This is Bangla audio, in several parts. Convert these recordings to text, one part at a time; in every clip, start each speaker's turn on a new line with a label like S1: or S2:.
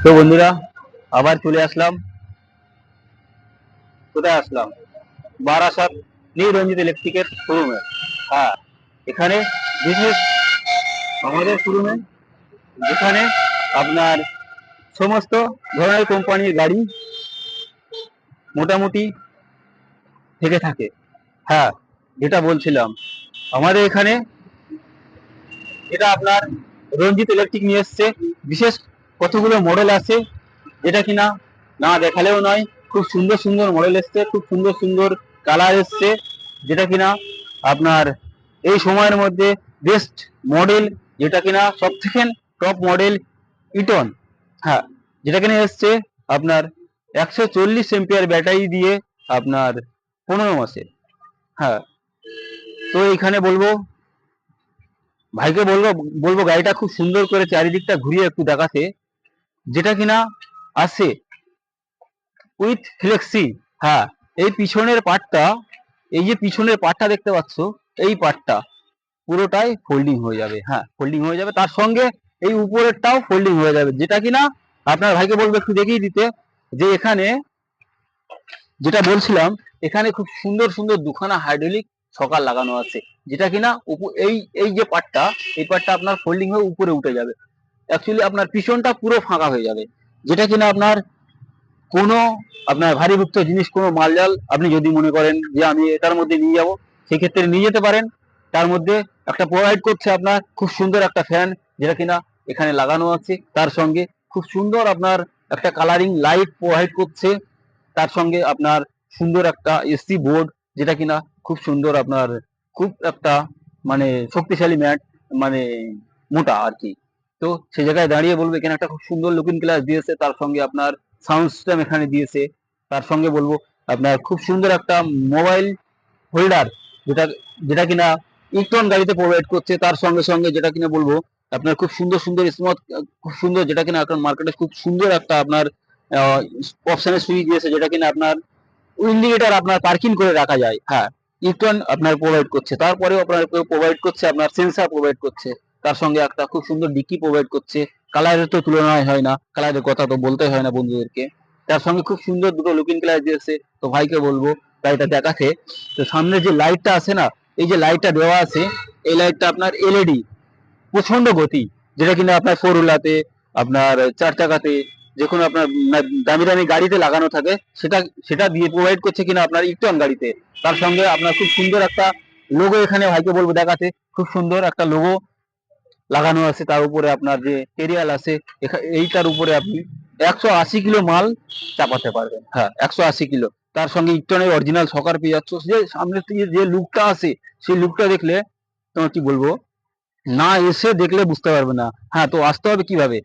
S1: তো বন্ধুরা, আবার চলে আসলাম। কোথায় আসলাম? বারাসাত নিউরঞ্জিত ইলেকট্রিকের শোরুমে। হ্যাঁ, এখানে বিশেষ আমাদের শোরুমে, যেখানে আপনার সমস্ত ধরনের কোম্পানির গাড়ি মোটামুটি থেকে থাকে। হ্যাঁ, যেটা বলছিলাম, আমাদের এখানে এটা আপনার রঞ্জিত ইলেকট্রিক নিয়ে এসছে। বিশেষ কতগুলো মডেল আছে, যেটা কিনা না দেখালেও নয়। খুব সুন্দর সুন্দর মডেল এসছে, খুব সুন্দর সুন্দর কালার এসছে, যেটা কিনা আপনার এই সময়ের মধ্যে বেস্ট মডেল, যেটা কিনা সব থেকে টপ মডেল ইটন। হ্যাঁ, যেটা কিনা এসছে আপনার 140 এম্পিয়ার ব্যাটারি দিয়ে আপনার 15 মাসে। হ্যাঁ, তো এইখানে বলবো, ভাইকে বলবো বলবো গাড়িটা খুব সুন্দর করে চারিদিকটা ঘুরিয়ে একটু দেখাতে, যেটা কিনা আছে উইথ ফ্লেক্সি। হ্যাঁ, এই পিছনের পার্টটা, এই যে পিছনের পার্টটা দেখতে পাচ্ছ, এই পার্টটা পুরোটাই ফোল্ডিং হয়ে যাবে। হ্যাঁ, ফোল্ডিং হয়ে যাবে, তার সঙ্গে এই উপরেরটাও ফোল্ডিং হয়ে যাবে, যেটা কিনা আপনার ভাইকে বলবো একটু দেখিয়ে দিতে। যে এখানে যেটা বলছিলাম, এখানে খুব সুন্দর সুন্দর দুখানা হাইড্রোলিক সকাল লাগানো আছে, যেটা কিনা এই এই যে পার্টটা, এই পার্টটা আপনার ফোল্ডিং হয়ে উপরে উঠে যাবে। অ্যাকচুয়ালি আপনার পিছনটা পুরো ফাঁকা হয়ে যাবে, যেটা কিনা আপনার কোনো আপনার ভারীভূত জিনিস, কোনো মালজাল আপনি যদি মনে করেন যে আমি এটার মধ্যে নিয়ে যাব, সেক্ষেত্রে নিয়ে যেতে পারেন। তার মধ্যে একটা প্রোভাইড করছে আপনার খুব সুন্দর একটা ফ্যান, যেটা কিনা এখানে লাগানো আছে। তার সঙ্গে খুব সুন্দর আপনার একটা কালারিং লাইট প্রোভাইড করছে। তার সঙ্গে আপনার সুন্দর একটা এসি বোর্ড, যেটা কিনা খুব সুন্দর আপনার, খুব একটা মানে শক্তিশালী ম্যাট, মানে মোটা আর কি। তো সেই জায়গায় দাঁড়িয়ে বলবো, এখানে একটা খুব সুন্দর লুকিং গ্লাস দিয়েছে, তার সঙ্গে আপনার সাউন্ড সিস্টেম এখানে দিয়েছে। তার সঙ্গে বলবো আপনার খুব সুন্দর একটা মোবাইল হোল্ডার, যেটা যেটা কিনা ইলেকট্রন গাড়িতে প্রোভাইড করছে। তার সঙ্গে সঙ্গে যেটা কিনা বলবো আপনার খুব সুন্দর সুন্দর স্মুথ, খুব সুন্দর, যেটা কিনা এখন মার্কেটে খুব সুন্দর একটা আপনার অপশনের সুইচ দিয়েছে, যেটা কিনা আপনার ইন্ডিকেটর আপনার পার্কিং করে রাখা যায়। হ্যাঁ, ইলেকট্রন আপনার প্রোভাইড করছে, তারপরেও আপনার প্রোভাইড করছে আপনার সেন্সার প্রোভাইড করছে। তার সঙ্গে একটা খুব সুন্দর ডিকি প্রোভাইড করছে। কালারের তো তুলনায় হয় না, কালারের কথা তো বলতে হয় না বন্ধুদেরকে। তার সঙ্গে খুব সুন্দর দুটো লুকিং গ্লাস দিয়েছে। তো ভাইকে বলবো গাড়িটা দেখাতে। তো সামনে যে লাইটটা আছে না, এই যে লাইটটা দেওয়া আছে, এই লাইটটা আপনার এলইডি, প্রচন্ড গতি, যেটা কিনা আপনার ফোর হুইলাতে, আপনার চার চাকাতে, যে কোনো আপনার দামি দামি গাড়িতে লাগানো থাকে, সেটা সেটা দিয়ে প্রোভাইড করছে কিনা আপনার ইকটন গাড়িতে। তার সঙ্গে আপনার খুব সুন্দর একটা লোগো, এখানে ভাইকে বলবো দেখাতে, খুব সুন্দর একটা লোগো লাগানো আছে। তার উপরে আপনার যে কেরিয়াল আছে, এইটার উপরে আপনি 180 কিলো মাল চাপাতে পারবেন। হ্যাঁ, 180 কিলো। তার সঙ্গে ইকটনের অরিজিনাল সকার পেয়ে যাচ্ছ। যে সামনের থেকে যে লুকটা আছে, সেই লুকটা দেখলে তোমার কি বলবো, না এসে দেখলে বুঝতে পারবে না। হ্যাঁ, তো আসতে হবে কিভাবে?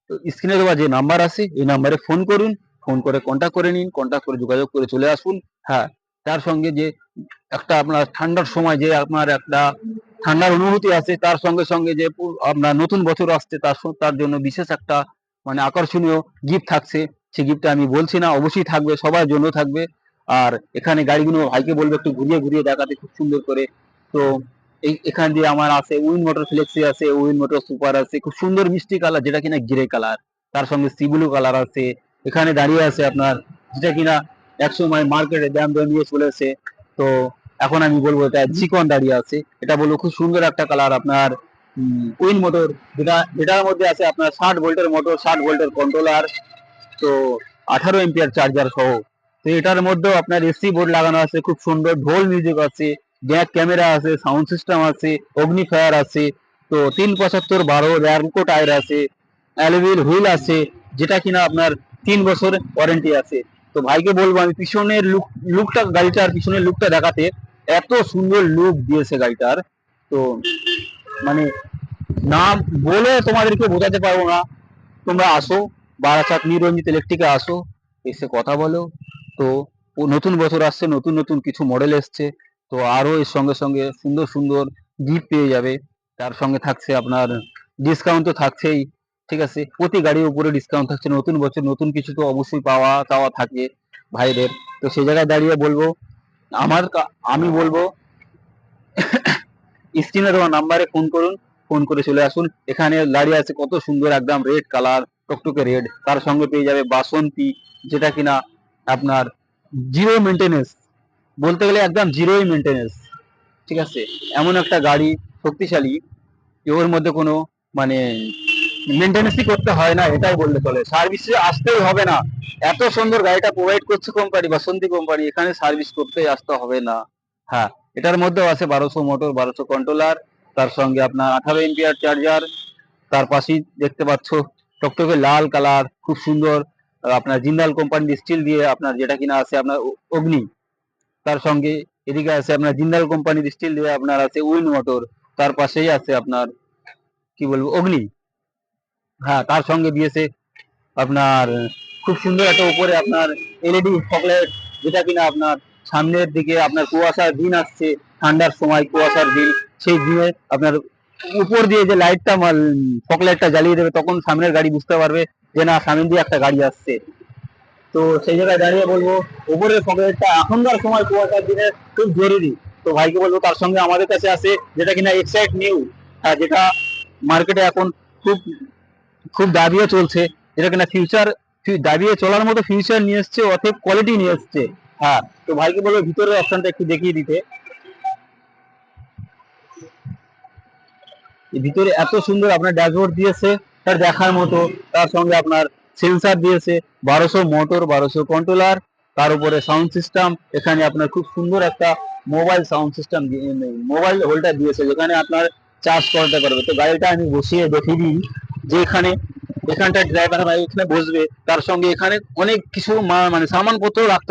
S1: তো স্ক্রিনে দেওয়া যে নাম্বার আছে, এই নাম্বারে ফোন করুন, ফোন করে কন্ট্যাক্ট করে নিন, কন্ট্যাক্ট করে যোগাযোগ করে চলে আসুন। হ্যাঁ, তার সঙ্গে যে একটা আপনার ঠান্ডার সময় যে আপনার একটা ঠান্ডার অনুভূতি আছে, তার সঙ্গে সঙ্গে যে আপনার নতুন বছর আসছে, তার জন্য বিশেষ একটা মানে আকর্ষণীয় গিফট থাকছে। সেই গিফটটা আমি বলছি না, অবশ্যই থাকবে, সবার জন্য থাকবে। আর এখানে গাড়িগুলো ভাইকে বলবো একটু ঘুরিয়ে ঘুরিয়ে দেখাতে খুব সুন্দর করে। তো এখান দিয়ে আমার আছে উইন মোটর ফ্লেক্সি আছে, উইন মোটর সুপার আছে, খুব সুন্দর মিষ্টি কালার, যেটা কিনা গ্রে কালার। তার সঙ্গে সি ব্লু কালার আছে। এখানে দাঁড়িয়ে আছে আপনার, যেটা কিনা একসময় মার্কেটে দাম দর নিয়ে চলেছে। তো এখন আমি বলবো এটা জিকন দাঁড়িয়ে আছে। এটা বলবো খুব সুন্দর একটা কালার আপনার, উইন মোটর, যেটার মধ্যে আছে আপনার 60 ভোল্টের মোটর, 60 ভোল্টের কন্ট্রোলার, তো 18 এম্পিয়ার চার্জার সহ। তো এটার মধ্যেও আপনার এসি বোর্ড লাগানো আছে, খুব সুন্দর ঢোল মিউজিক আছে, ব্যাক ক্যামেরা আছে, সাউন্ড সিস্টেম আছে, অগ্নিফায়ার আছে। তো 375/12 র্যামকো টায়ার আছে, অ্যালুমিল হুইল আছে, যেটা কিনা আপনার 3 বছর ওয়ারেন্টি আছে। তো ভাইকে বলবো আমি পিছনের লুকটা, গাড়িটার পিছনের লুকটা দেখাতে, এত সুন্দর লুক দিয়েছে গাড়িটার। তো মানে না বলে তোমাদেরকে বোঝাতে পারবো না। তোমরা আসো, বারাসাত নিরঞ্জিত ইলেকট্রিকে আসো, এসে কথা বলো। তো নতুন বছর আসছে, নতুন নতুন কিছু মডেল এসছে। তো আরো এর সঙ্গে সঙ্গে সুন্দর সুন্দর গিফট পেয়ে যাবে। তার সঙ্গে থাকছে আপনার ডিসকাউন্ট তো থাকছেই। ঠিক আছে, প্রতি গাড়ির উপরে ডিসকাউন্ট থাকছে। নতুন বছর নতুন কিছু তো অবশ্যই পাওয়া চাওয়া থাকে ভাইদের। তো সেই জায়গায় দাঁড়িয়ে বলবো, আমি বলবো স্ক্রিনে দেওয়া নাম্বারে ফোন করুন, ফোন করে চলে আসুন। এখানে দাঁড়িয়ে আছে কত সুন্দর একদম রেড কালার, টকটকে রেড, তার সঙ্গে পেয়ে যাবে বাসন্তী, যেটা কিনা আপনার জিরো মেনটেনেন্স, বলতে গেলে একদম জিরোই মেনটেনেন্স। ঠিক আছে, এমন একটা গাড়ি, শক্তিশালী, ওর মধ্যে কোনো মানে মেনটেনেন্সই করতে হয় না, এটাই বললে চলে, সার্ভিসে আসতেই হবে না। এত সুন্দর গাড়িটা প্রোভাইড করছে কোম্পানি, বাসন্তী কোম্পানি, এখানে সার্ভিস করতেই আসতে হবে না। হ্যাঁ, এটার মধ্যেও আছে 1200 মোটর, 1200 কন্ট্রোলার, তার সঙ্গে আপনার 18 এমপিআর চার্জার। তার পাশেই দেখতে পাচ্ছ টকটকে লাল কালার, খুব সুন্দর, আপনার জিন্দাল কোম্পানির স্টিল দিয়ে আপনার যেটা কিনা আছে আপনার অগ্নি। তার সঙ্গে এদিকে আছে আপনার জিন্দাল কোম্পানির স্টিল দিয়ে আপনার আছে উইন মোটর। তার পাশেই আছে আপনার কি বলবো অগ্নি। হ্যাঁ, তার সঙ্গে দিয়েছে আপনার খুব সুন্দর একটা উপরে আপনার এলইডি ফগলাইট, যেটা কিনা আপনার সামনের দিকে আপনার কুয়াশার দিন আসছে, ঠান্ডার সময় কুয়াশার দিন, সেই দিনে আপনার উপর দিয়ে যে লাইটটা ফগলাইটটা জ্বালিয়ে দেবে, তখন সামনের গাড়ি বুঝতে পারবে যে না সামনে দিয়ে একটা গাড়ি আসছে। তো সেই জায়গায় দাঁড়িয়ে বলবো উপরের ফগলাইটটা এখনকার সময় কুয়াশার দিনে খুব জরুরি। তো ভাইকে বলবো তার সঙ্গে আমাদের কাছে আছে যেটা কিনা এক্সাইট নিউ, যেটা মার্কেটে এখন খুব খুব দাবিয়ে চলছে, যেটা কিনা ফিউচার, দাবিয়ে চলার মতো ফিউচার নিয়ে এসছে, অতএব কোয়ালিটি নিয়ে এসছে। হ্যাঁ, তো ভাইকে বলবো ভিতরের অপশনটা একটু দেখিয়ে দিতে। ভিতরে এত সুন্দর আপনার ড্যাশবোর্ড দিয়েছে, তার দেখার মতো। তার সঙ্গে আপনার সেন্সার দিয়েছে, 1200 মোটর, 1200 কন্ট্রোলার, তার উপরে সাউন্ড সিস্টেম। এখানে আপনার খুব সুন্দর একটা mobile sound system, mobile holder দিয়েছে, যেখানে আপনার চার্জ করতে পারবে। তো গাড়িটা আমি বসিয়ে দেখিয়ে দিই যে এখানটা ড্রাইভার ভাই এখানে বসবে, তার সঙ্গে এখানে অনেক কিছু মানে সামানপত্র রাখতে